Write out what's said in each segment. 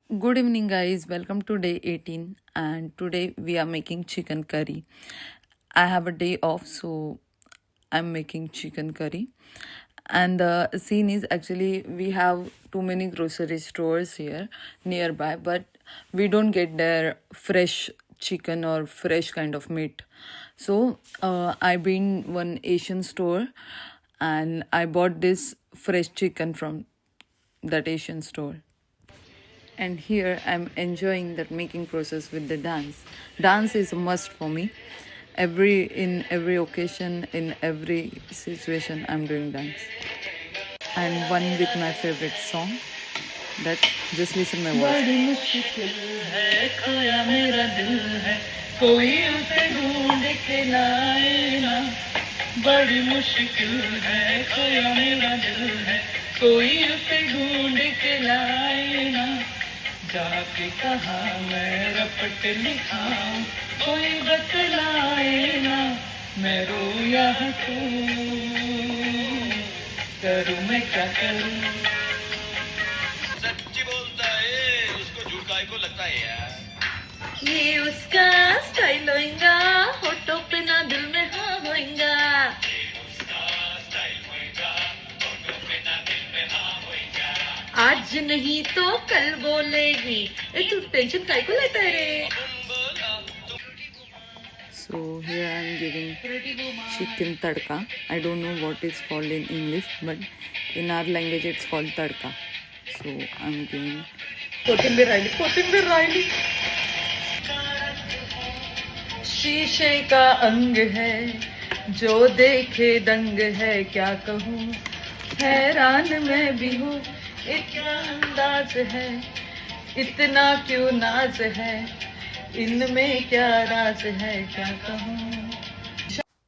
Good evening, guys. Welcome to day 18, and today we are making chicken curry. I have a day off, so I'm making chicken curry. And the scene is actually we have too many grocery stores here nearby, but we don't get their fresh chicken or fresh kind of meat. So I been one Asian store, and I bought this fresh chicken from that Asian store. And here I'm enjoying that making process with the dance. Dance is a must for me. In every occasion, in every situation, I'm doing dance. And one with my favorite song. That just listen my voice. बड़ी मुश्किल है खोया मेरा दिल है कोई उसे ढूंढ के लाए ना बड़ी मुश्किल है खोया मेरा दिल है कोई उसे ढूंढ के लाए ना जाके कहा मैं रपट लिखाऊं कोई बतलाए ना मैं रो या हंसूं करूं मैं क्या करूं सच्ची बोलता है उसको झूठ काहे को लगता है यार ये उसका स्टाइल होएगा होठों पे ना दिल में हाँ होएगा आज नहीं तो कल बोलेगी तू टेंशन काय को लेता है रे So here I am giving chicken tadka. I don't know what it's called in English, but in our language it's called tadka. So I'm giving कोथिंबीर राहिली शीशे का अंग है जो देखे दंग है क्या कहूँ हैरान मैं भी हूँ इतना अंदाज है इतना क्यों नाज है इनमें क्या राज है क्या कहूँ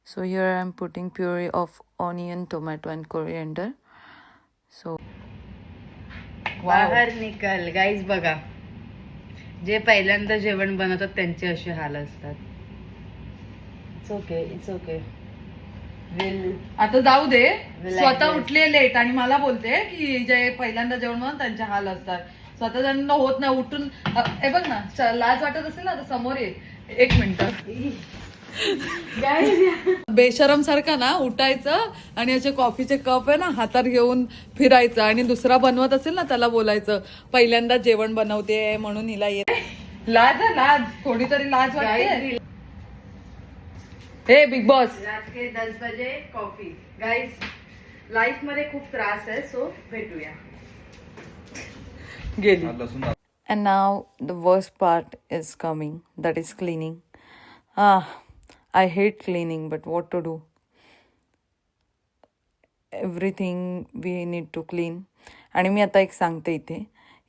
So here I am putting puree of onion, tomato and coriander. So बाहेर निकाल गाईज बघा जे पहिल्यांदा जेवण बनवतात त्यांचे असे हाल असतात. इट्स ओके आता जाऊ दे Relax, स्वतः relax. उठले लेट आणि मला बोलते की जे पहिल्यांदा जेवण बनवतात त्यांचे हाल असतात. स्वतः ज्यांना होत नाही उठून हे बघ ना लाज वाटत असेल ना तर समोर ये एक मिनिट बेशरम सारखा ना उठायचं आणि असे कॉफीचे कप आहे ना हातात घेऊन फिरायचं आणि दुसरा बनवत असेल ना त्याला बोलायचं पहिल्यांदा जेवण बनवते म्हणून हिला येत लाज थोडी तरी लाज वाटते. हे बिग बॉस रात के 10 बजे कॉफी गाईज लाईफ मध्ये खूप त्रास आहे सो भेटूया. गेली. And now the worst part is coming, that is cleaning. I hate cleaning, but what to do? Everything we need to clean. आणि मी आता एक सांगते इथे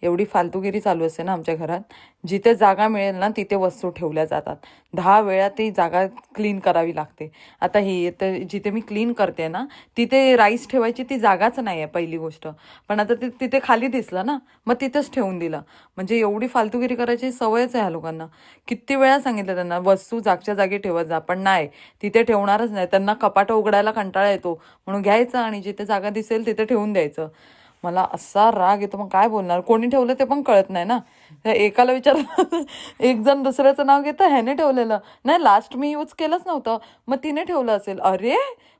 एवढी फालतूगिरी चालू असते ना आमच्या घरात जिथे जागा मिळेल ना तिथे वस्तू ठेवल्या जातात 10 वेळा ती जागा क्लीन करावी लागते. आता ही जिथे मी क्लीन करते ना तिथे राईस ठेवायची ती जागाच नाही आहे पहिली गोष्ट. पण आता तिथे खाली दिसलं ना मग तिथेच ठेवून दिलं. म्हणजे एवढी फालतूगिरी करायची सवयच आहे ह्या लोकांना. किती वेळा सांगितलं त्यांना वस्तू जागच्या जागी ठेवत जा पण नाही तिथे ठेवणारच नाही. त्यांना कपाटं उघडायला कंटाळा येतो म्हणून घ्यायचं आणि जिथे जागा दिसेल तिथे ठेवून द्यायचं. मला असा राग येतो मग काय बोलणार. कोणी ठेवलं ते पण कळत नाही ना. एकाला विचारलं एक जण दुसऱ्याचं नाव घेतं ह्याने ठेवलेलं नाही लास्ट मी यूज केलंच नव्हतं मग तिने ठेवलं असेल. अरे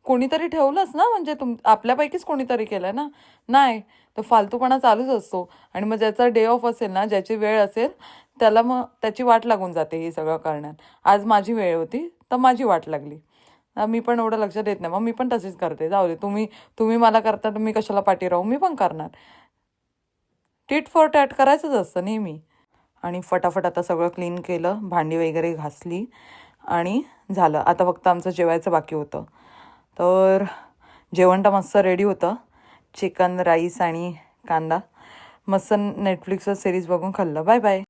कोणीतरी ठेवलंच ना म्हणजे आपल्यापैकीच कोणीतरी केलंय ना. नाही तर फालतूपणा चालूच असतो. आणि मग ज्याचा डे ऑफ असेल ना ज्याची वेळ असेल त्याला मग त्याची वाट लागून जाते हे सगळं करण्यात. आज माझी वेळ होती तर माझी वाट लागली. मी पण एवढं लक्ष देत नाही मग मी पण तशीच करते. जाऊ दे तुम्ही मला करता तर मी कशाला पाठी राहू. मी पण करणार. टिट फॉर टॅट करायचंच असतं नेहमी. आणि फटाफट आता सगळं क्लीन केलं भांडी वगैरे घासली आणि झालं. आता फक्त आमचं जेवायचं बाकी होतं. तर जेवण तर मस्त रेडी होतं. चिकन राईस आणि कांदा मस्त नेटफ्लिक्सवर सिरीज बघून खाल्लं. Bye bye.